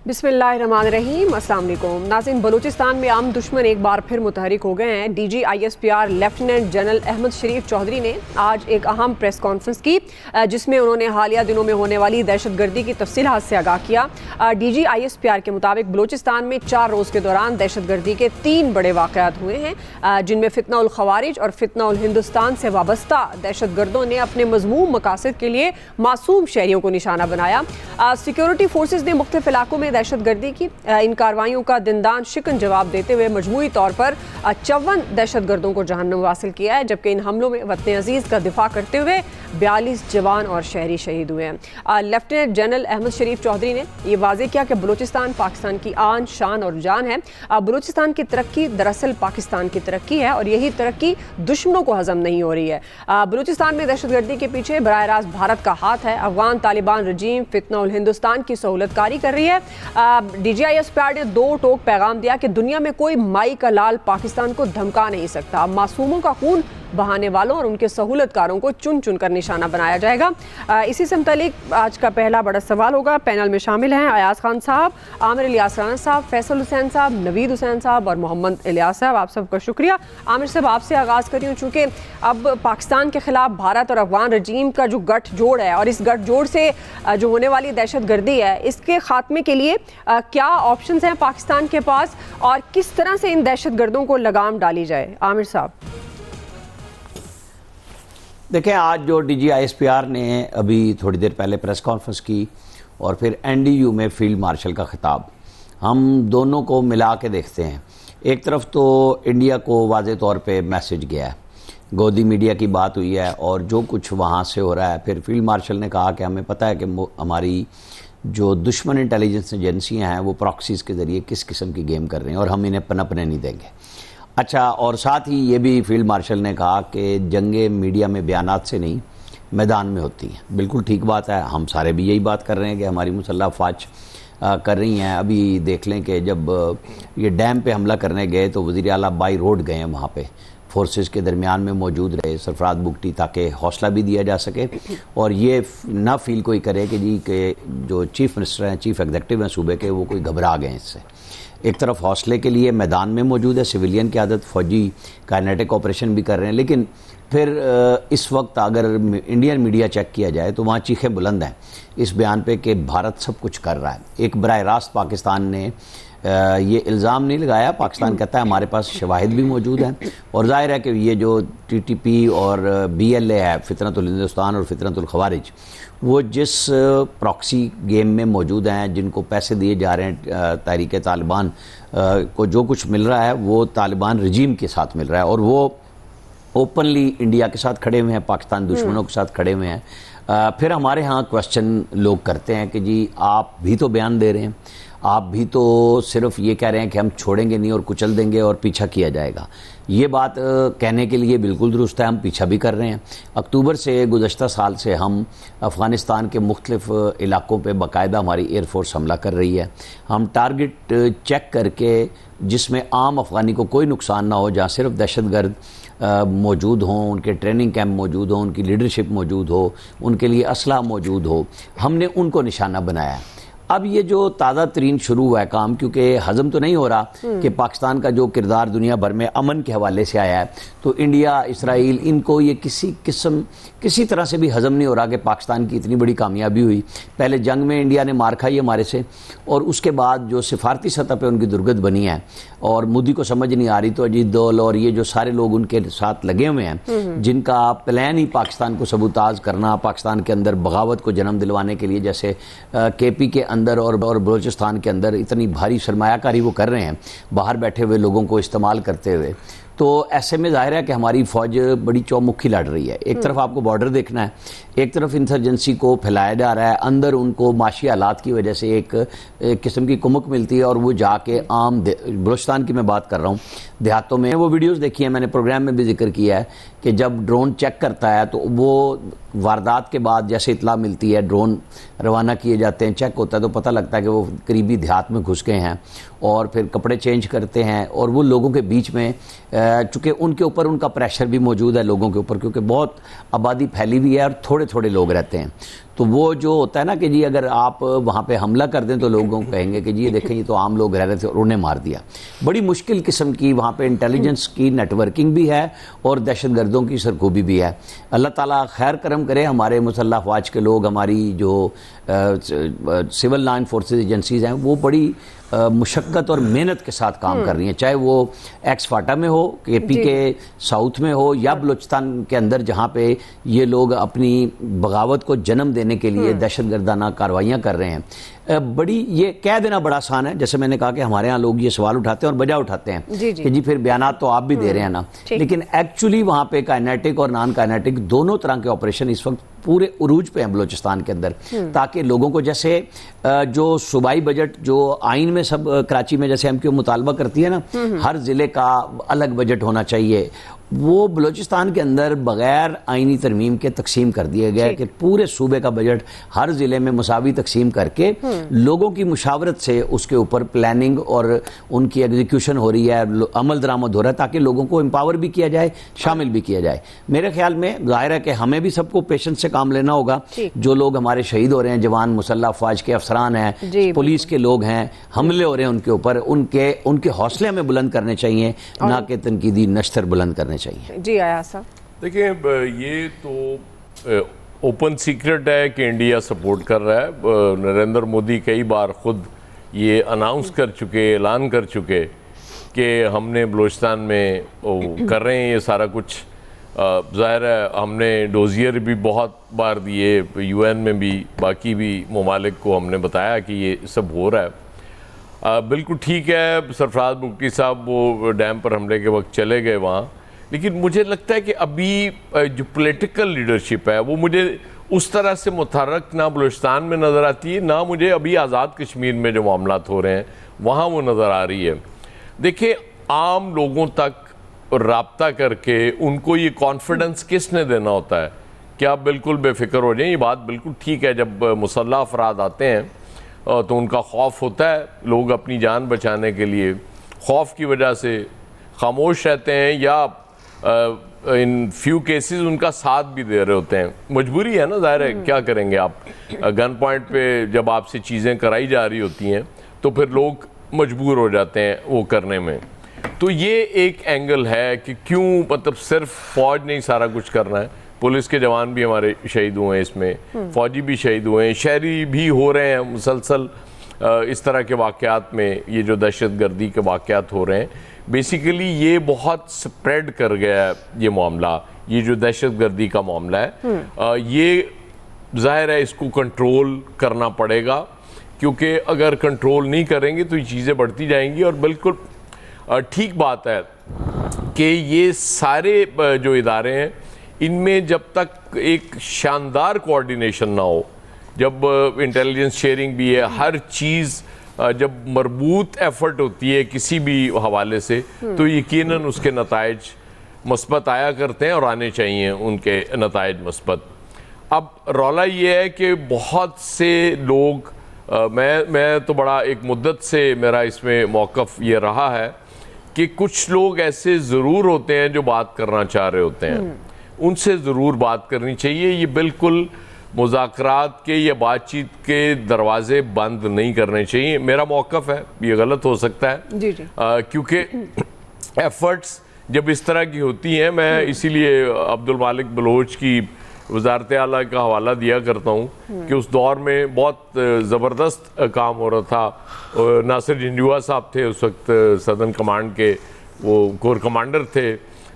बिस्मिल्लाहिर्रहमानिर्रहीम, अस्सलाम वालेकुम। नाज़रीन, बलूचिस्तान में आम दुश्मन एक बार फिर मुतहरिक हो गए हैं। DGISPR लेफ्टिनेंट जनरल अहमद शरीफ चौधरी ने आज एक अहम प्रेस कॉन्फ्रेंस की, जिसमें उन्होंने हालिया दिनों में होने वाली दहशतगर्दी की तफसीलात से आगाह किया। DGISPR के मुताबिक बलूचिस्तान में 4 रोज़ के दौरान दहशतगर्दी के 3 बड़े वाक़यात हुए हैं, जिनमें फितना उल खवारिज और फितना उल हिंदुस्तान से वाबस्ता दहशतगर्दों ने अपने मज़मूम मकासद के लिए मासूम शहरियों को निशाना बनाया। सिक्योरिटी फोर्सेज ने मुख्तलिफ इलाकों में दहशतगर्दी की इन कार्रवाइयों का दिनदान शिकन जवाब देते हुए मजमूई तौर पर 54 दहशतगर्दों को जहन्नुम वासिल किया है, जबकि इन हमलों में वतन अजीज़ का दिफा करते हुए 42 जवान और शहरी शहीद हुए हैं। लेफ्टिनेंट जनरल अहमद शरीफ चौधरी ने यह वाज़ेह किया कि बलूचिस्तान पाकिस्तान की आन, शान और जान है। बलूचिस्तान की तरक्की दरअसल पाकिस्तान की तरक्की है और यही तरक्की दुश्मनों को हजम नहीं हो रही है। बलूचिस्तान में दहशतगर्दी के पीछे बराह रास्त भारत का हाथ है। अफगान तालिबान रजीम फितना उल हिंदुस्तान की सहूलतकारी कर रही है। DGISPR ने 2 टोक पैगाम दिया कि दुनिया में कोई माई का लाल पाकिस्तान को धमका नहीं सकता। मासूमों का खून बहाने वालों और उनके सहूलतकारों को चुन चुन कर निशाना बनाया जाएगा। इसी से मुतालिक आज का पहला बड़ा सवाल होगा। पैनल में शामिल हैं अयाज खान साहब, आमिर इलियास राना साहब, फैसल हुसैन साहब, नवीद हुसैन साहब और मोहम्मद इलियास साहब। आप सबका शुक्रिया। आमिर साहब, आपसे आगाज़ करी हूँ, चूँकि अब पाकिस्तान के खिलाफ भारत और अफगान रजीम का जो गठजोड़ है और इस गठजोड़ से जो होने वाली दहशतगर्दी है, इसके खात्मे के लिए क्या ऑप्शंस हैं पाकिस्तान के पास और किस तरह से इन दहशतगर्दों को लगाम डाली जाए? आमिर साहब। देखें, आज जो DGISPR ने अभी थोड़ी देर पहले प्रेस कॉन्फ्रेंस की और फिर NDU में फील्ड मार्शल का खिताब, हम दोनों को मिला के देखते हैं। एक तरफ तो इंडिया को वाज़े तौर पे मैसेज गया है, गोदी मीडिया की बात हुई है और जो कुछ वहाँ से हो रहा है। फिर फील्ड मार्शल ने कहा कि हमें पता है कि हमारी जो दुश्मन इंटेलिजेंस एजेंसियाँ हैं वो प्रॉक्सीज़ के ज़रिए किस किस्म की गेम कर रही हैं और हम इन्हें पनपने नहीं देंगे। अच्छा, और साथ ही ये भी फील्ड मार्शल ने कहा कि जंगे मीडिया में बयानात से नहीं मैदान में होती हैं। बिल्कुल ठीक बात है, हम सारे भी यही बात कर रहे हैं कि हमारी मुसल्लह फ़ौज कर रही हैं। अभी देख लें कि जब ये डैम पे हमला करने गए तो वज़ीर आला बाई रोड गए हैं, वहाँ पे फोर्सेस के दरमियान में मौजूद रहे सरफराज बुगटी, ताकि हौसला भी दिया जा सके और ये ना फील कोई करे कि जी के जो चीफ़ मिनिस्टर हैं, चीफ़ एग्जीक्यूटिव हैं सूबे के, वो कोई घबरा गए इससे। एक तरफ हौसले के लिए मैदान में मौजूद है, सिविलियन की आदत, फ़ौजी काइनेटिक ऑपरेशन भी कर रहे हैं। लेकिन फिर इस वक्त अगर इंडियन मीडिया चेक किया जाए तो वहाँ चीखें बुलंद हैं इस बयान पे कि भारत सब कुछ कर रहा है। एक बराह रास्त पाकिस्तान ने ये इल्ज़ाम नहीं लगाया, पाकिस्तान कहता है हमारे पास शवाहिद भी मौजूद हैं और जाहिर है कि ये जो TTP और BLA है, फितनतुल हिंदुस्तान और फितनतुल खवारिज, वो जिस प्रॉक्सी गेम में मौजूद हैं, जिनको पैसे दिए जा रहे हैं, तहरीक तालिबान को जो कुछ मिल रहा है वो तालिबान रजीम के साथ मिल रहा है और वो ओपनली इंडिया के साथ खड़े हुए हैं, पाकिस्तान दुश्मनों के साथ खड़े हुए हैं। फिर हमारे यहाँ क्वेश्चन लोग करते हैं कि जी आप भी तो बयान दे रहे हैं, आप भी तो सिर्फ ये कह रहे हैं कि हम छोड़ेंगे नहीं और कुचल देंगे और पीछा किया जाएगा। ये बात कहने के लिए बिल्कुल दुरुस्त है, हम पीछा भी कर रहे हैं। अक्टूबर से गुज़श्ता साल से हम अफ़गानिस्तान के मुख्तलिफ़ इलाक़ों पे बाकायदा हमारी एयरफोर्स हमला कर रही है। हम टारगेट चेक करके जिसमें आम अफ़गानी को कोई नुकसान ना हो, जहाँ सिर्फ दहशतगर्द मौजूद हों, उनके ट्रेनिंग कैंप मौजूद हों, उनकी लीडरशिप मौजूद हो, उनके लिए असला मौजूद हो, हमने उनको निशाना बनाया है। अब ये जो ताज़ा तरीन शुरू हुआ है काम, क्योंकि हज़म तो नहीं हो रहा कि पाकिस्तान का जो किरदार दुनिया भर में अमन के हवाले से आया है, तो इंडिया, इसराइल, इनको ये किसी तरह से भी हज़म नहीं हो रहा कि पाकिस्तान की इतनी बड़ी कामयाबी हुई। पहले जंग में इंडिया ने मार खाई हमारे से और उसके बाद जो सिफारती सतह पे उनकी दुर्गत बनी है और मोदी को समझ नहीं आ रही, तो अजीत दोवल और ये जो सारे लोग उनके साथ लगे हुए हैं, जिनका प्लान ही पाकिस्तान को सबूताज करना, पाकिस्तान के अंदर बगावत को जन्म दिलवाने के लिए, जैसे KP के अंदर और बलूचिस्तान के अंदर इतनी भारी सरमायाकारी वो कर रहे हैं, बाहर बैठे हुए लोगों को इस्तेमाल करते हुए। तो ऐसे में जाहिर है कि हमारी फ़ौज बड़ी चौमुखी लड़ रही है। एक तरफ आपको बॉर्डर देखना है, एक तरफ इंसर्जेंसी को फैलाया जा रहा है, अंदर उनको माशी हालात की वजह से एक किस्म की कुमक मिलती है और वो जाके आम बलूचिस्तान की मैं बात कर रहा हूँ, देहातों में वो वीडियोस देखी है मैंने, प्रोग्राम में भी जिक्र किया है कि जब ड्रोन चेक करता है तो वो वारदात के बाद जैसे इतला मिलती है, ड्रोन रवाना किए जाते हैं, चेक होता है तो पता लगता है कि वो करीबी देहात में घुस गए हैं और फिर कपड़े चेंज करते हैं और वो लोगों के बीच में, चूँकि उनके ऊपर उनका प्रेशर भी मौजूद है लोगों के ऊपर, क्योंकि बहुत आबादी फैली हुई है और थोड़े थोड़े लोग रहते हैं, तो वो जो होता है ना कि जी अगर आप वहाँ पे हमला कर दें तो लोगों को कहेंगे कि जी ये देखें ये तो आम लोग रह रहे थे और उन्हें मार दिया। बड़ी मुश्किल किस्म की वहाँ पे इंटेलिजेंस की नेटवर्किंग भी है और दहशतगर्दों की सरकूबी भी है। अल्लाह ताला खैर करम करे, हमारे मुसल्लह अफवाज के लोग, हमारी जो सिविल लाइन फोर्सेज एजेंसीज़ हैं वो बड़ी मुशक्क़त और मेहनत के साथ काम कर रही हैं, चाहे वो एक्स फाटा में हो, केपी के साउथ में हो या बलूचिस्तान के अंदर जहाँ पे ये लोग अपनी बगावत को जन्म देने के लिए दहशतगर्दाना कार्रवाइयाँ कर रहे हैं। बड़ी ये कह देना बड़ा आसान है, जैसे मैंने कहा कि हमारे यहाँ लोग ये सवाल उठाते हैं और बजा उठाते हैं कि जी फिर बयानात तो आप भी दे रहे हैं ना, लेकिन एक्चुअली वहाँ पे काइनेटिक और नॉन काइनेटिक दोनों तरह के ऑपरेशन इस वक्त पूरे उरूज पे हैं बलूचिस्तान के अंदर, ताकि लोगों को जैसे जो सूबाई बजट जो आइन में सब कराची में जैसे एमक्यू मुतालबा करती है ना, हर ज़िले का अलग बजट होना चाहिए, वो बलूचिस्तान के अंदर बगैर आइनी तरमीम के तकसीम कर दिया गया है कि पूरे सूबे का बजट हर ज़िले में मुसावी तकसीम करके लोगों की मुशावरत से उसके ऊपर प्लानिंग और उनकी एग्जीक्यूशन हो रही है, अमल दरामद हो रहा है, ताकि लोगों को एम्पावर भी किया जाए, शामिल भी किया जाए। मेरे ख्याल में जाहिर है कि हमें भी सबको पेशेंस से काम लेना होगा। जो लोग हमारे शहीद हो रहे हैं, जवान मुसल्लह अफवाज के अफसरान हैं, पुलिस के लोग हैं, हमले हो रहे हैं उनके ऊपर, उनके हौसले हमें बुलंद करने चाहिए, ना कि तनकीदी नश्तर बुलंद करने चाहिए। जी आया साहब, देखिए ये तो ओपन सीक्रेट है कि इंडिया सपोर्ट कर रहा है। नरेंद्र मोदी कई बार खुद ये अनाउंस कर चुके, ऐलान कर चुके कि हमने बलूचिस्तान में कर रहे हैं ये सारा कुछ। ज़ाहिर है हमने डोजियर भी बहुत बार दिए, यूएन में भी, बाकी भी ममालिक को हमने बताया कि ये सब हो रहा है। बिल्कुल ठीक है, सरफराज बुगटी साहब वो डैम पर हमले के वक्त चले गए वहाँ, लेकिन मुझे लगता है कि अभी जो पॉलिटिकल लीडरशिप है वो मुझे उस तरह से मुतहर्रिक ना बलूचिस्तान में नज़र आती है, ना मुझे अभी आज़ाद कश्मीर में जो मामलात हो रहे हैं वहाँ वो नज़र आ रही है। देखिए आम लोगों तक राब्ता करके उनको ये कॉन्फिडेंस किसने देना होता है कि आप बिल्कुल बेफिक्र हो जाएं। ये बात बिल्कुल ठीक है, जब मुसल्लह अफराद आते हैं तो उनका खौफ होता है, लोग अपनी जान बचाने के लिए खौफ की वजह से खामोश रहते हैं या इन फ्यू केसेस उनका साथ भी दे रहे होते हैं। मजबूरी है ना, ज़ाहिर है क्या करेंगे आप, गन पॉइंट पे जब आपसे चीज़ें कराई जा रही होती हैं तो फिर लोग मजबूर हो जाते हैं वो करने में। तो ये एक एंगल है कि क्यों मतलब सिर्फ फ़ौज नहीं सारा कुछ करना है, पुलिस के जवान भी हमारे शहीद हुए हैं इसमें, फ़ौजी भी शहीद हुए हैं, शहरी भी हो रहे हैं मुसलसल इस तरह के वाक़यात में, ये जो दहशतगर्दी के वाक़यात हो रहे हैं। बेसिकली ये बहुत स्प्रेड कर गया है ये मामला, ये जो दहशतगर्दी का मामला है। ये ज़ाहिर है इसको कंट्रोल करना पड़ेगा, क्योंकि अगर कंट्रोल नहीं करेंगे तो ये चीज़ें बढ़ती जाएंगी। और बिल्कुल ठीक बात है कि ये सारे जो इदारे हैं इनमें जब तक एक शानदार कोऑर्डिनेशन ना हो, जब इंटेलिजेंस शेयरिंग भी है, हर चीज़ जब मरबूत एफर्ट होती है किसी भी हवाले से तो यकीनन उसके नताइज मस्बत आया करते हैं और आने चाहिए उनके नताइज मस्बत। अब रौला ये है कि बहुत से लोग मैं तो बड़ा एक मुद्दत से मेरा इसमें मौक़िफ़ ये रहा है कि कुछ लोग ऐसे ज़रूर होते हैं जो बात करना चाह रहे होते हैं, उनसे ज़रूर बात करनी चाहिए। ये बिल्कुल मुज़ाकरात के या बातचीत के दरवाजे बंद नहीं करने चाहिए, मेरा मौक़िफ़ है, ये गलत हो सकता है जी जी। क्योंकि एफ़र्ट्स जब इस तरह की होती हैं, मैं इसीलिए अब्दुल मालिक बलोच की वज़ारत आला का हवाला दिया करता हूँ कि उस दौर में बहुत ज़बरदस्त काम हो रहा था। नासिर झंझुआ साहब थे उस वक्त सदर्न कमांड के, वो कोर कमांडर थे,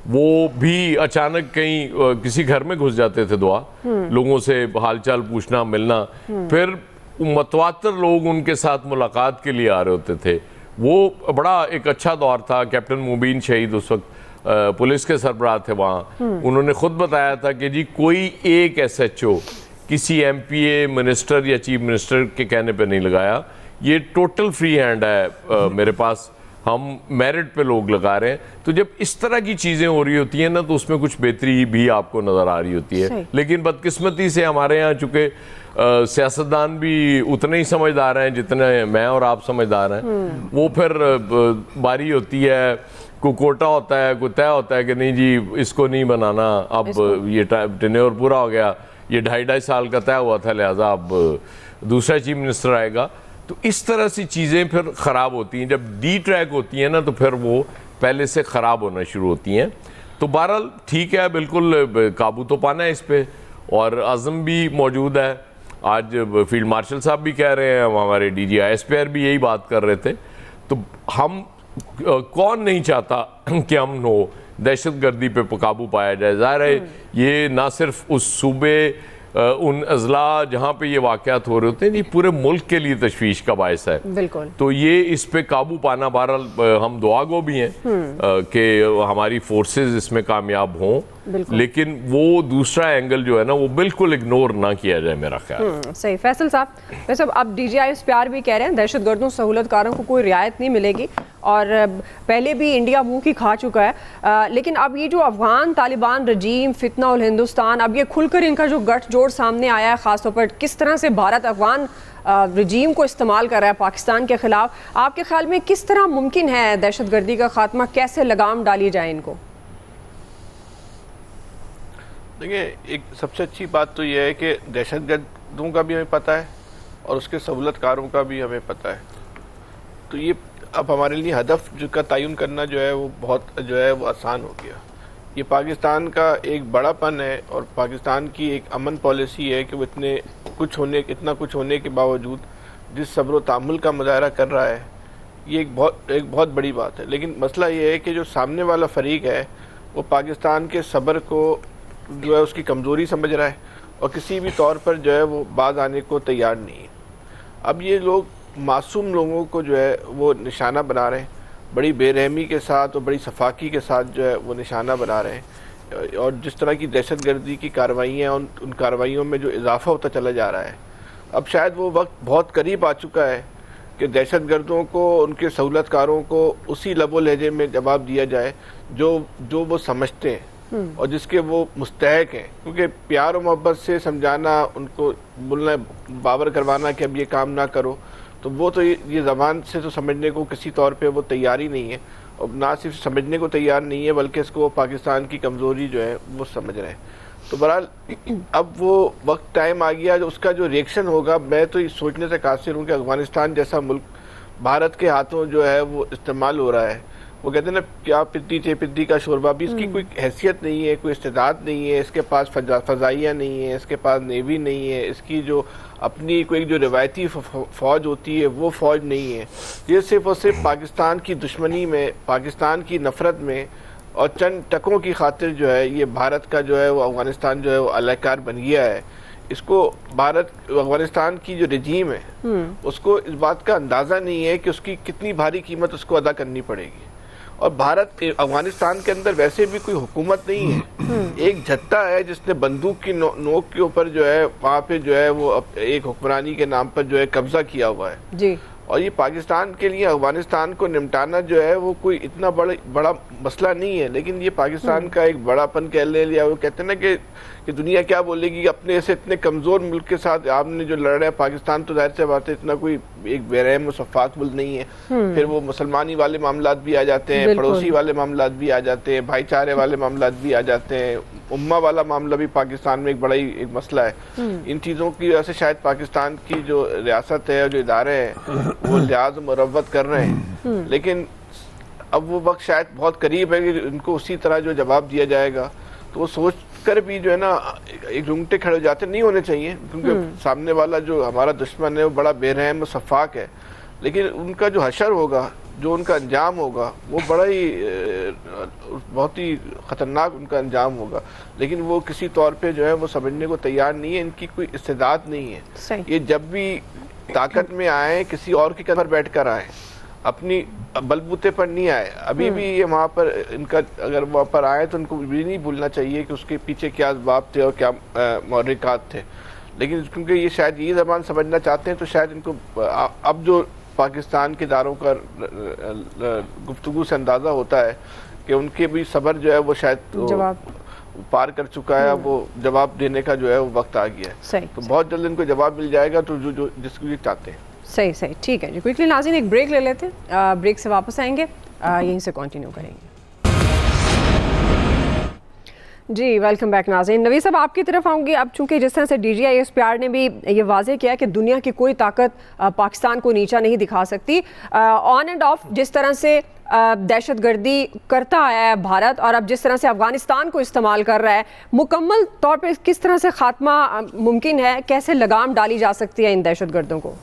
वो भी अचानक कहीं किसी घर में घुस जाते थे दुआ, लोगों से हालचाल पूछना, मिलना, फिर मतवातर लोग उनके साथ मुलाकात के लिए आ रहे होते थे। वो बड़ा एक अच्छा दौर था। कैप्टन मुबीन शहीद उस वक्त पुलिस के सरबराह थे वहाँ, उन्होंने खुद बताया था कि जी कोई एक SHO किसी MPA मिनिस्टर या चीफ मिनिस्टर के कहने पे नहीं लगाया, ये टोटल फ्री हैंड है मेरे पास, हम मेरिट पे लोग लगा रहे हैं। तो जब इस तरह की चीज़ें हो रही होती हैं ना तो उसमें कुछ बेहतरी भी आपको नज़र आ रही होती है। लेकिन बदकिस्मती से हमारे यहाँ चूँकि सियासतदान भी उतने ही समझदार हैं जितने मैं और आप समझदार हैं, वो फिर बारी होती है, कोई कोटा होता है, कोई तय होता है कि नहीं जी इसको नहीं बनाना, अब ये टेन्योर पूरा हो गया, ये 2.5 साल का तय हुआ था, लिहाजा अब दूसरा चीफ मिनिस्टर आएगा। तो इस तरह सी चीज़ें फिर ख़राब होती हैं। जब डी ट्रैक होती हैं ना तो फिर वो पहले से ख़राब होना शुरू होती हैं। तो बहरहाल ठीक है, बिल्कुल काबू तो पाना है इस पर, और आज़म भी मौजूद है। आज फील्ड मार्शल साहब भी कह रहे हैं, हमारे DG ISPR भी यही बात कर रहे थे। तो हम कौन नहीं चाहता कि अमन हो, दहशतगर्दी पे काबू पाया जाए। ज़ाहिर है ये ना सिर्फ उस सूबे उन अजला जहाँ पे ये वाक़यात हो रहे होते हैं, ये पूरे मुल्क के लिए तशवीश का बायस है। बिल्कुल। तो ये इस पे काबू पाना, बहरहाल हम दुआ गो भी हैं कि हमारी फोर्सेस इसमें कामयाब हों, लेकिन वो दूसरा एंगल जो है ना वो बिल्कुल इग्नोर ना किया जाए मेरा ख्याल। सही। फैसल साहब, वैसे अब DG ISPR भी कह रहे हैं दहशतगर्दों सहूलतकारों को कोई रियायत नहीं मिलेगी, और पहले भी इंडिया मुंह की खा चुका है। लेकिन अब ये जो अफगान तालिबान रजीम, फितना उल हिंदुस्तान, अब ये खुलकर इनका जो गठजोड़ सामने आया है, ख़ासतौर पर किस तरह से भारत अफगान रजीम को इस्तेमाल कर रहा है पाकिस्तान के ख़िलाफ़, आपके ख्याल में किस तरह मुमकिन है दहशतगर्दी का ख़ात्मा, कैसे लगाम डाली जाए इनको? देखिए, एक सबसे अच्छी बात तो यह है कि दहशतगर्दों का भी हमें पता है और उसके सहूलतकारों का भी हमें पता है। तो ये अब हमारे लिए हदफ जो का तयन करना जो है वो बहुत जो है वो आसान हो गया। ये पाकिस्तान का एक बड़ापन है और पाकिस्तान की एक अमन पॉलिसी है कि वो इतना कुछ होने के बावजूद जिस सब्र व तहम्मुल का मुजाहरा कर रहा है, ये एक बहुत बड़ी बात है। लेकिन मसला ये है कि जो सामने वाला फरीक है वो पाकिस्तान के सब्र को जो है उसकी कमज़ोरी समझ रहा है और किसी भी तौर पर जो है वो बाज आने को तैयार नहीं है। अब ये लोग मासूम लोगों को जो है वो निशाना बना रहे हैं, बड़ी बेरहमी के साथ और बड़ी सफाकी के साथ जो है वो निशाना बना रहे हैं। और जिस तरह की दहशतगर्दी की कार्रवाइयाँ उन कार्रवाइयों में जो इजाफा होता चला जा रहा है, अब शायद वो वक्त बहुत करीब आ चुका है कि दहशतगर्दों को, उनके सहूलतकारों को उसी लबो लहजे में जवाब दिया जाए जो वो समझते हैं और जिसके वो मुस्तहक हैं। क्योंकि प्यार और मोहब्बत से समझाना, उनको बोलना, बावर करवाना कि अब ये काम ना करो, तो वो तो ये ज़बान से तो समझने को किसी तौर पे वो तैयार ही नहीं है। और ना सिर्फ समझने को तैयार नहीं है बल्कि इसको वो पाकिस्तान की कमज़ोरी जो है वो समझ रहे हैं। तो बहरहाल अब वो वक्त टाइम आ गया, जो उसका जो रिएक्शन होगा, मैं तो ये सोचने से कासिर हूँ कि अफ़गानिस्तान जैसा मुल्क भारत के हाथों जो है वो इस्तेमाल हो रहा है। वो कहते हैं ना, क्या पिद्दी थे पिद्दी का शोरबा, भी इसकी कोई हैसियत नहीं है, कोई इस्तेदाद नहीं है, इसके पास फ़ज़ाइया नहीं है, इसके पास नेवी नहीं है, इसकी जो अपनी कोई जो रिवायती फ़ौज होती है वो फ़ौज नहीं है। ये सिर्फ़ और सिर्फ पाकिस्तान की दुश्मनी में, पाकिस्तान की नफ़रत में और चंद टकों की खातिर जो है ये भारत का जो है वो अफ़गानिस्तान जो है वो अलहकार बन गया है। इसको अफ़गानिस्तान की जो रजीम है उसको इस बात का अंदाज़ा नहीं है कि उसकी कितनी भारी कीमत उसको अदा करनी पड़ेगी। और भारत अफ़गानिस्तान के अंदर वैसे भी कोई हुकूमत नहीं है, एक झत्ता है जिसने बंदूक की नोक के ऊपर जो है वहाँ पे जो है वो एक हुक्मरानी के नाम पर जो है कब्जा किया हुआ है जी। और ये पाकिस्तान के लिए अफ़गानिस्तान को निपटाना जो है वो कोई इतना बड़ा मसला नहीं है, लेकिन ये पाकिस्तान का एक बड़ापन कह ले लिया। वो कहते हैं ना कि दुनिया क्या बोलेगी, अपने से इतने कमज़ोर मुल्क के साथ आपने जो लड़ रहे हैं। पाकिस्तान तो जाहिर सी बात है इतना कोई एक बेरहम और शफ़ाक़ मुल्क नहीं है। फिर वो मुसलमानी वाले मामलात भी आ जाते हैं, पड़ोसी वाले मामलात भी आ जाते हैं, भाईचारे वाले मामलात भी आ जाते हैं, उम्मा वाला मामला भी पाकिस्तान में एक बड़ा ही एक मसला है। इन चीज़ों की वजह से शायद पाकिस्तान की जो रियासत है, जो इदारे हैं, वो लिहाज मुरव्वत कर रहे हैं। लेकिन अब वो वक्त शायद बहुत करीब है कि उनको उसी तरह जो जवाब दिया जाएगा। तो वो सोच कर भी जो है ना एक रुंगटे खड़े हो जाते नहीं होने चाहिए, क्योंकि सामने वाला जो हमारा दुश्मन है वो बड़ा बेरहम और शफ़ाक़ है। लेकिन उनका जो हशर होगा, जो उनका अंजाम होगा, वो बड़ा ही बहुत ही ख़तरनाक उनका अंजाम होगा। लेकिन वो किसी तौर पे जो है वो समझने को तैयार नहीं है, इनकी कोई इस्तेदाद नहीं है। ये जब भी ताकत में आए किसी और के कदम पर बैठ कर आए, अपनी बलबूते पर नहीं आए। अभी भी ये वहाँ पर इनका अगर वहाँ पर आए तो उनको भी नहीं भूलना चाहिए कि उसके पीछे क्या असबाब थे और क्या महर्रिकात थे। लेकिन क्योंकि ये शायद ये ज़बान समझना चाहते हैं, तो शायद इनको अब जो पाकिस्तान के इदारों का गुफ्तगू से अंदाज़ा होता है कि उनके भी सब्र जो है वो शायद पार कर चुका है। वो जवाब देने का जो है वो वक्त आ गया है। तो बहुत जल्द इनको जवाब मिल जाएगा, तो जो जिसको ये चाहते हैं। सही ठीक है जी। क्विकली नाज़रीन एक ब्रेक ले लेते हैं, ब्रेक से वापस आएंगे, यहीं से कंटिन्यू करेंगे। जी वेलकम बैक नाज़रीन। नवीद साहब आपकी तरफ आऊँगी। अब चूंकि जिस तरह से DGISPR ने भी ये वाजे किया कि दुनिया की कोई ताकत पाकिस्तान को नीचा नहीं दिखा सकती, ऑन एंड ऑफ जिस तरह से दहशतगर्दी करता आया है भारत और अब जिस तरह से अफगानिस्तान को इस्तेमाल कर रहा है, मुकम्मल तौर पे किस तरह से खात्मा मुमकिन है, कैसे लगाम डाली जा सकती है इन दहशतगर्दों को?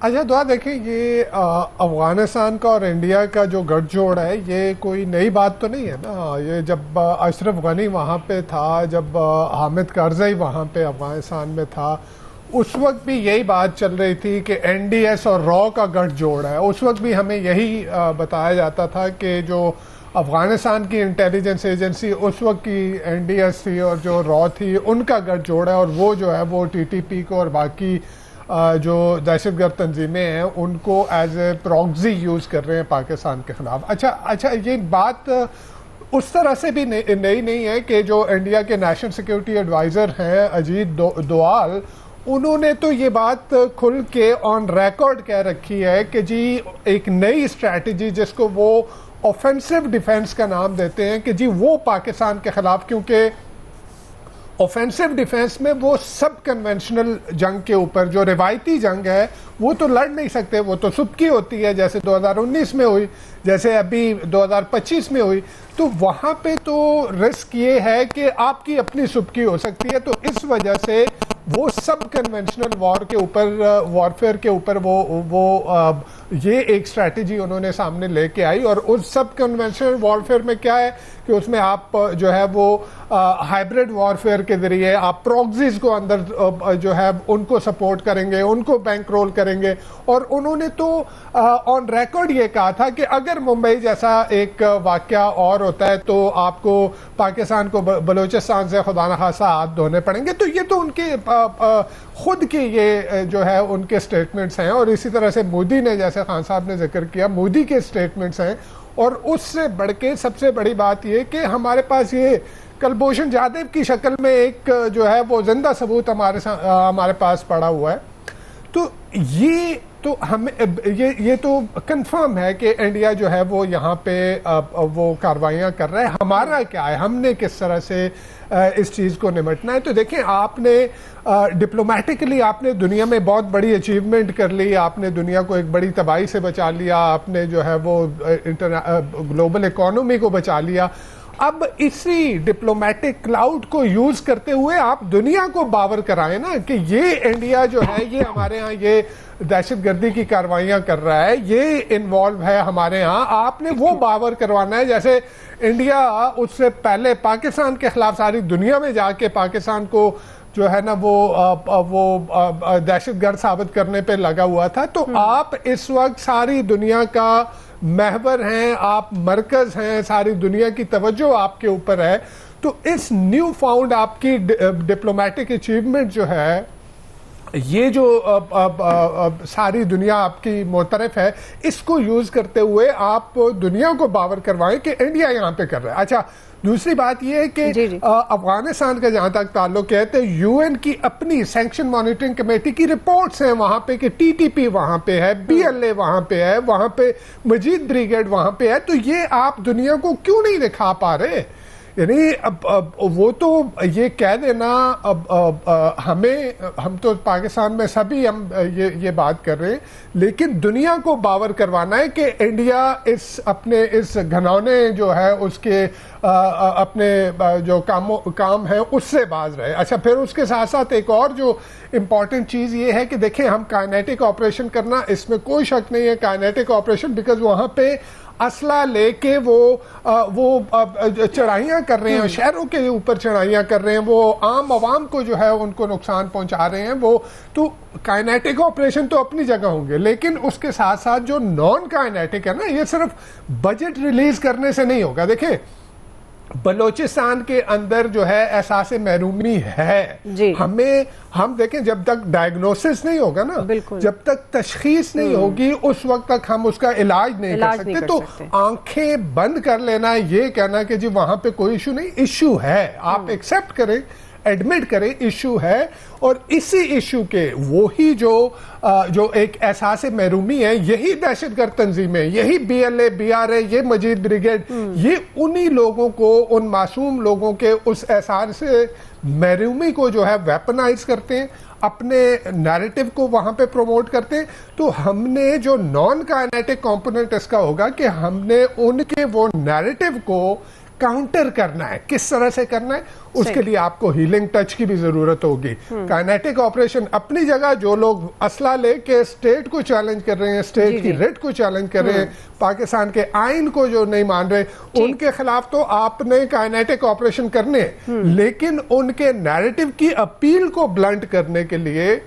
अच्छा दुआ देखिए, ये अफ़गानिस्तान का और इंडिया का जो गठजोड़ है ये कोई नई बात तो नहीं है ना। ये जब अशरफ गनी वहाँ पे था, जब हामिद करज़ई वहाँ पे अफ़गानिस्तान में था, उस वक्त भी यही बात चल रही थी कि NDS और रॉ का गठजोड़ है। उस वक्त भी हमें यही बताया जाता था कि जो अफ़गानिस्तान की इंटेलिजेंस एजेंसी उस वक्त की NDS थी और जो रॉ थी उनका गठजोड़ है, और वो जो है वो TTP को और बाकी जो दहशतगर्द तंजीमें हैं उनको एज ए प्रॉक्सी यूज़ कर रहे हैं पाकिस्तान के ख़िलाफ़। अच्छा ये बात उस तरह से भी नई नहीं है कि जो इंडिया के नेशनल सिक्योरिटी एडवाइज़र हैं अजीत डोवाल, उन्होंने तो ये बात खुल के ऑन रिकॉर्ड कह रखी है कि जी एक नई स्ट्रैटेजी जिसको वो ऑफेंसिव डिफेंस का नाम देते हैं कि जी वो पाकिस्तान के ख़िलाफ़, क्योंकि ऑफेंसिव डिफेंस में वो सब कन्वेंशनल जंग के ऊपर जो रिवायती जंग है वो तो लड़ नहीं सकते, वो तो सुबकी होती है जैसे 2019 में हुई, जैसे अभी 2025 में हुई। तो वहाँ पे तो रिस्क ये है कि आपकी अपनी सुबकी हो सकती है। तो इस वजह से वो सब कन्वेंशनल वॉर के ऊपर, वॉरफेयर के ऊपर वो ये एक स्ट्रैटेजी उन्होंने सामने लेके आई। और उस सब कन्वेंशनल वॉरफेयर में क्या है कि उसमें आप जो है वो हाइब्रिड वॉरफेयर के ज़रिए आप प्रॉक्सीज को अंदर जो है उनको सपोर्ट करेंगे, उनको बैंक रोल करेंगे। और उन्होंने तो ऑन रिकॉर्ड ये कहा था कि अगर मुंबई जैसा एक वाक़या और होता है तो आपको पाकिस्तान को बलूचिस्तान से खुदा न खासा हाथ धोने पड़ेंगे। तो ये तो उनके खुद के ये जो है उनके स्टेटमेंट्स हैं। और इसी तरह से मोदी ने, जैसे खान साहब ने जिक्र किया, मोदी के स्टेटमेंट्स हैं। और उससे बढ़ के सबसे बड़ी बात ये कि हमारे पास ये कुलभूषण जाधव की शक्ल में एक जो है वो जिंदा सबूत हमारे पास पड़ा हुआ है। तो ये तो हमें ये तो कंफर्म है कि इंडिया जो है वो यहाँ पे वो कार्रवाइयाँ कर रहा है। हमारा क्या है, हमने किस तरह से इस चीज़ को निपटना है। तो देखें, आपने डिप्लोमेटिकली आपने दुनिया में बहुत बड़ी अचीवमेंट कर ली, आपने दुनिया को एक बड़ी तबाही से बचा लिया, आपने जो है वो ग्लोबल इकोनॉमी को बचा लिया। अब इसी डिप्लोमेटिक क्लाउड को यूज करते हुए आप दुनिया को बावर कराएं ना कि ये इंडिया जो है ये हमारे यहाँ ये दहशतगर्दी की कार्रवाइयाँ कर रहा है, ये इन्वॉल्व है हमारे यहाँ। आपने वो बावर करवाना है जैसे इंडिया उससे पहले पाकिस्तान के खिलाफ सारी दुनिया में जाके पाकिस्तान को जो है ना वो दहशतगर्द साबित करने पे लगा हुआ था। तो आप इस वक्त सारी दुनिया का महवर हैं, आप मरकज हैं, सारी दुनिया की तवज्जो आपके ऊपर है। तो इस न्यू फाउंड आपकी डिप्लोमेटिक अचीवमेंट जो है, ये जो सारी दुनिया आपकी मोतरफ है, इसको यूज करते हुए आप दुनिया को बावर करवाएं कि इंडिया यहाँ पे कर रहा है। अच्छा, दूसरी बात यह है कि अफगानिस्तान का जहां तक ताल्लुक है तो यूएन की अपनी सैंक्शन मॉनिटरिंग कमेटी की रिपोर्ट्स हैं वहां पे कि टीटीपी वहां पे है, BLA वहां पे है, वहां पे मजीद ब्रिगेड वहां पे है। तो ये आप दुनिया को क्यों नहीं दिखा पा रहे? यानी अब वो तो ये कह देना, हम तो पाकिस्तान में सभी हम ये बात कर रहे हैं, लेकिन दुनिया को बावर करवाना है कि इंडिया अपने इस घनौने जो है उसके अपने जो काम है उससे बाज रहे। अच्छा, फिर उसके साथ साथ एक और जो इम्पॉर्टेंट चीज़ ये है कि देखें, हम काइनेटिक ऑपरेशन करना, इसमें कोई शक नहीं है, काइनेटिक ऑपरेशन, बिकॉज वहाँ पे असला लेके वो चढ़ाइयाँ कर रहे हैं, शहरों के ऊपर चढ़ाइयाँ कर रहे हैं, वो आम आवाम को जो है उनको नुकसान पहुंचा रहे हैं। वो तो काइनेटिक ऑपरेशन तो अपनी जगह होंगे, लेकिन उसके साथ साथ जो नॉन काइनेटिक है ना, ये सिर्फ बजट रिलीज करने से नहीं होगा। देखें, बलोचिस्तान के अंदर जो है एहसास महरूमी है, हम देखें जब तक डायग्नोसिस नहीं होगा ना, जब तक तशखीस नहीं होगी, उस वक्त तक हम उसका इलाज नहीं कर सकते। तो आंखें बंद कर लेना, ये कहना कि जी वहां पे कोई इशू नहीं, इशू है, आप एक्सेप्ट करें एडमिट करें इशू है, और इसी इशू के वही जो एक एहसास महरूमी है, यही दहशतगर्द तंजीमें, यही BLA BRA, ये मजीद ब्रिगेड, ये उन्हीं लोगों को, उन मासूम लोगों के उस एहसास महरूमी को जो है वेपनाइज करते हैं, अपने नैरेटिव को वहां पे प्रमोट करते हैं। तो हमने जो नॉन काइनेटिक कंपोनेंट इसका होगा कि हमने उनके वो नैरेटिव को काउंटर करना है। किस तरह से करना है, उसके लिए आपको हीलिंग टच की भी जरूरत होगी। काइनेटिक ऑपरेशन अपनी जगह, जो लोग असला लेके स्टेट को चैलेंज कर रहे हैं, स्टेट की रिट को चैलेंज कर रहे हैं, पाकिस्तान के आइन को जो नहीं मान रहे, उनके खिलाफ तो आपने काइनेटिक ऑपरेशन करने हैं, लेकिन उनके नैरेटिव की अपील को ब्लंट करने के लिए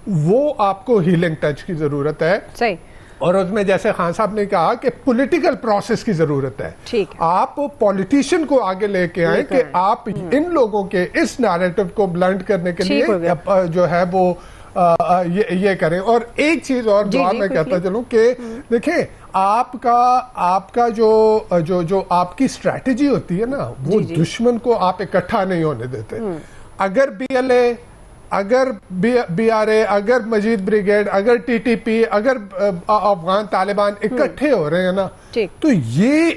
वो आपको हीलिंग टच की जरूरत है। सही। और उसमें जैसे खान साहब ने कहा कि पॉलिटिकल प्रोसेस की जरूरत है। ठीक है। आप पॉलिटिशियन को आगे लेके आए कि आप इन लोगों के इस नैरेटिव को ब्लंट करने के लिए जो है वो ये करें। और एक चीज और दुआ मैं कहता चलूं कि देखें, आपका जो आपकी स्ट्रैटेजी होती है ना, वो दुश्मन को आप इकट्ठा नहीं होने देते। अगर BLA, अगर BRA, अगर मजीद ब्रिगेड, अगर TTP, अगर अफगान तालिबान इकट्ठे हो रहे हैं ना, तो ये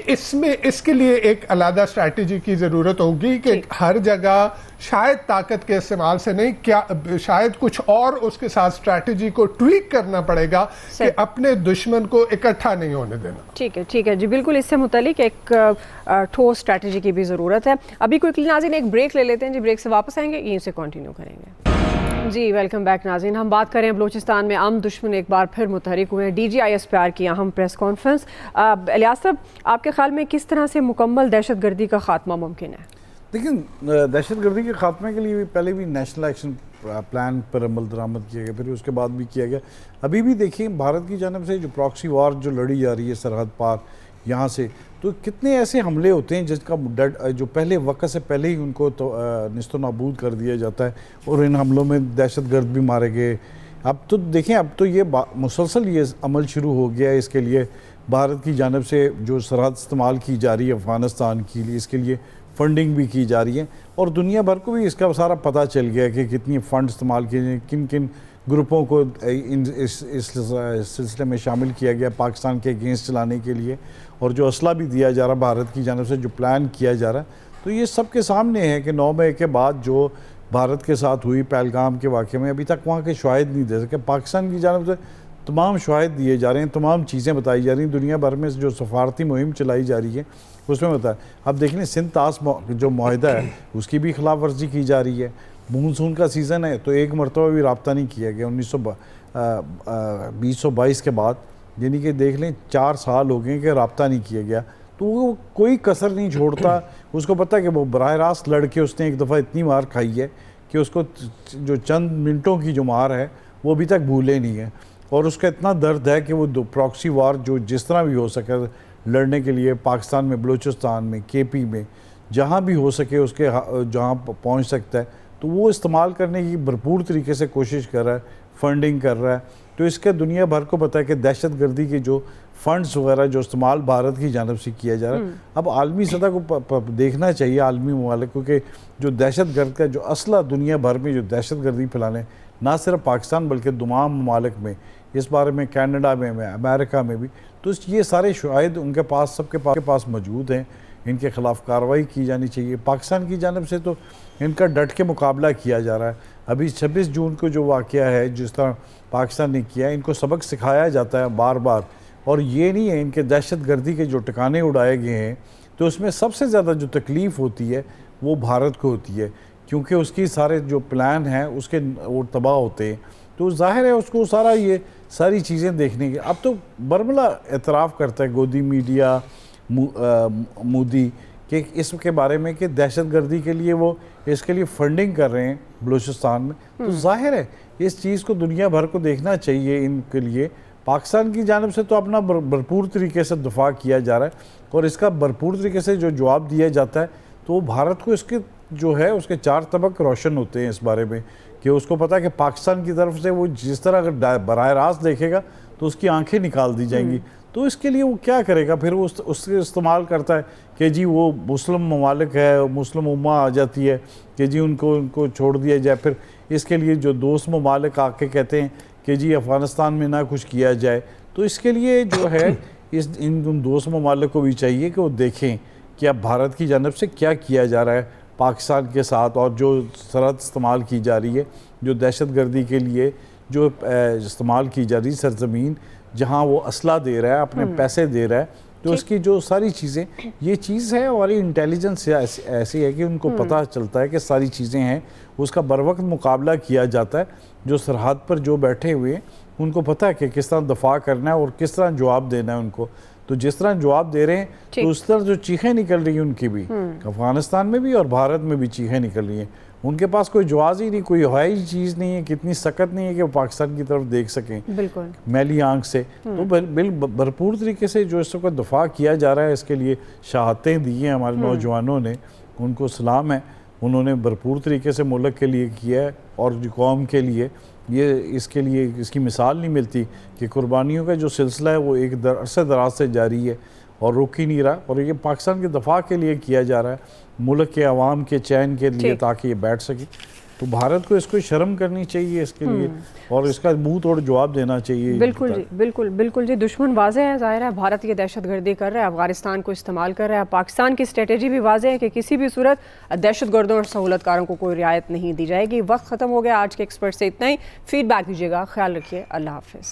इसके लिए एक अलग स्ट्रैटेजी की जरूरत होगी कि हर जगह शायद ताकत के इस्तेमाल से नहीं, क्या शायद कुछ और उसके साथ स्ट्रैटेजी को ट्वीक करना पड़ेगा कि अपने दुश्मन को इकट्ठा नहीं होने देना। ठीक है जी, बिल्कुल। इससे मुतालिक एक ठोस स्ट्रैटेजी की भी ज़रूरत है। अभी क्विकली नाज़रीन एक ब्रेक ले लेते हैं जी, ब्रेक से वापस आएंगे, यहीं से कंटिन्यू करेंगे जी। वेलकम बैक नाज़रीन। हम बात करें बलूचिस्तान में आम दुश्मन एक बार फिर मुतहरिक हुए हैं। DG ISPR की अहम प्रेस कॉन्फ्रेंस। इलियास साहब, आपके ख्याल में किस तरह से मुकम्मल दहशतगर्दी का खात्मा मुमकिन है? लेकिन दहशतगर्दी के खात्मे के लिए पहले भी नेशनल एक्शन प्लान पर अमल दरामद किया गया, फिर उसके बाद भी किया गया। अभी भी देखिए, भारत की जानब से जो प्रॉक्सी वॉर जो लड़ी जा रही है सरहद पार यहाँ से, तो कितने ऐसे हमले होते हैं जिसका जो पहले वक्त से पहले ही उनको तो निस्तो नाबूद कर दिया जाता है, और इन हमलों में दहशतगर्द भी मारे गए। अब तो देखें, अब तो ये मुसलसल ये अमल शुरू हो गया है। इसके लिए भारत की जानब से जो सरहद इस्तेमाल की जा रही है अफ़गानिस्तान के लिए, इसके लिए फंडिंग भी की जा रही है, और दुनिया भर को भी इसका सारा पता चल गया कि कितनी फ़ंड इस्तेमाल किए हैं, किन किन ग्रुपों को इस सिलसिले में शामिल किया गया पाकिस्तान के अगेंस्ट चलाने के लिए, और जो असला भी दिया जा रहा भारत की जानब से, जो प्लान किया जा रहा है। तो ये सबके सामने है कि 9 मई के बाद जो भारत के साथ हुई पहलगाम के वाक़े में, अभी तक वहाँ के शवाहिद नहीं दे सके। पाकिस्तान की जानब से तमाम शवाहिद दिए जा रहे हैं, तमाम चीज़ें बताई जा रही हैं, दुनिया भर में जो सफारती मुहिम चलाई जा रही है उसमें बताया। अब देख लें, सिंध ताश जो माहिदा है उसकी भी खिलाफ वर्जी की जा रही है। मानसून का सीज़न है तो एक मरतबा भी रब्ता नहीं किया गया 2022 के बाद, यानी कि देख लें 4 साल हो गए कि रब्ता नहीं किया गया। तो वो कोई कसर नहीं छोड़ता। उसको पता है कि वो बराह रास्त लड़के उसने एक दफ़ा इतनी मार खाई है कि उसको जो चंद मिनटों की जो मार है वो अभी तक भूले नहीं है, और उसका इतना दर्द है कि वो प्रॉक्सी वार जो जिस तरह भी हो सके लड़ने के लिए पाकिस्तान में, बलूचिस्तान में, KP में, जहाँ भी हो सके उसके जहाँ पहुँच सकता है, तो वो इस्तेमाल करने की भरपूर तरीके से कोशिश कर रहा है, फंडिंग कर रहा है। तो इसके दुनिया भर को पता है कि दहशतगर्दी के जो फंड्स वगैरह जो इस्तेमाल भारत की जानब से किया जा रहा है, अब आलमी सतह को देखना चाहिए आलमी ममालिक को कि जो दहशतगर्द का जो असला दुनिया भर में जो दहशतगर्दी फैलाने, ना सिर्फ पाकिस्तान बल्कि तमाम ममालिक में, इस बारे में कनाडा में, अमेरिका में भी, तो ये सारे शवाहिद उनके पास, सबके पास मौजूद हैं। इनके ख़िलाफ़ कार्रवाई की जानी चाहिए। पाकिस्तान की जानब से तो इनका डट के मुकाबला किया जा रहा है। अभी 26 जून को जो वाक़या है, जिस तरह पाकिस्तान ने किया, इनको सबक सिखाया जाता है बार बार, और ये नहीं है इनके दहशतगर्दी के जो ठिकाने उड़ाए गए हैं, तो उसमें सबसे ज़्यादा जो तकलीफ़ होती है वो भारत को होती है, क्योंकि उसकी सारे जो प्लान हैं उसके वो तबाह होते हैं। तो जाहिर है उसको ये सारी चीज़ें देखने की। अब तो बरमला एतराफ़ करता है गोदी मीडिया, मोदी के इसके बारे में कि दहशतगर्दी के लिए वो इसके लिए फंडिंग कर रहे हैं बलूचिस्तान में। तो जाहिर है इस चीज़ को दुनिया भर को देखना चाहिए। इनके लिए पाकिस्तान की जानब से तो अपना भरपूर तरीके से दफा किया जा रहा है, और इसका भरपूर तरीके से जो जवाब दिया जाता है, तो भारत को इसके जो है उसके 4 तबक रोशन होते हैं इस बारे में कि उसको पता है कि पाकिस्तान की तरफ से वो जिस तरह अगर बराह रास्त देखेगा तो उसकी आंखें निकाल दी जाएंगी। तो इसके लिए वो क्या करेगा फिर? वो उससे इस्तेमाल करता है कि जी वो मुस्लिम ममालिक है, मुस्लिम उम्मा आ जाती है कि जी उनको छोड़ दिया जाए। फिर इसके लिए जो दोस्त ममालिक आके कहते हैं कि जी अफ़गानिस्तान में ना कुछ किया जाए, तो इसके लिए जो है इन दोस्त ममालिक को भी चाहिए कि वो देखें कि अब भारत की जानब से क्या किया जा रहा है पाकिस्तान के साथ, और जो सरहद इस्तेमाल की जा रही है, जो दहशत गर्दी के लिए जो इस्तेमाल की जा रही सरजमीन, जहाँ वो असला दे रहा है, अपने पैसे दे रहा है, तो उसकी जो सारी चीज़ें, ये चीज़ है हमारी इंटेलिजेंस ऐसी है कि उनको पता चलता है कि सारी चीज़ें हैं, उसका बर वक्त मुकाबला किया जाता है। जो सरहद पर जो बैठे हुए हैं उनको पता है कि किस तरह दफा करना है और किस तरह जवाब देना है उनको। तो जिस तरह जवाब दे रहे हैं तो उस तरह जो चीखें निकल रही हैं उनकी भी, अफगानिस्तान में भी और भारत में भी चीखें निकल रही हैं। उनके पास कोई जवाब ही नहीं, कोई हवाई चीज़ नहीं है, कितनी सख्त नहीं है कि वो पाकिस्तान की तरफ देख सकें बिल्कुल मैली आंख से। तो भरपूर तरीके से जो इस वक्त दफा किया जा रहा है, इसके लिए शहादतें दी हैं हमारे नौजवानों ने, उनको सलाम है। उन्होंने भरपूर तरीके से मुल्क के लिए किया है, और जो कौम के लिए ये इसके लिए इसकी मिसाल नहीं मिलती कि कुर्बानियों का जो सिलसिला है वो एक अरसे दराज से जारी है और रुक ही नहीं रहा। और ये पाकिस्तान के दफा के लिए किया जा रहा है, मुल्क के अवाम के चैन के लिए, ताकि ये बैठ सके। तो भारत को इसको शर्म करनी चाहिए इसके लिए, और इसका मुंह तोड़ जवाब देना चाहिए। बिल्कुल जी, बिल्कुल जी। दुश्मन वाज़ेह है, ज़ाहिर है भारत ये दहशतगर्दी कर रहा है, अफगानिस्तान को इस्तेमाल कर रहा है। पाकिस्तान की स्ट्रेटेजी भी वाज़ेह है कि किसी भी सूरत दहशतगर्दों और सहूलतकारों को कोई रियायत नहीं दी जाएगी। वक्त ख़त्म हो गया, आज के एक्सपर्ट से इतना ही। फीडबैक दीजिएगा, ख्याल रखिए, अल्लाह हाफिज़।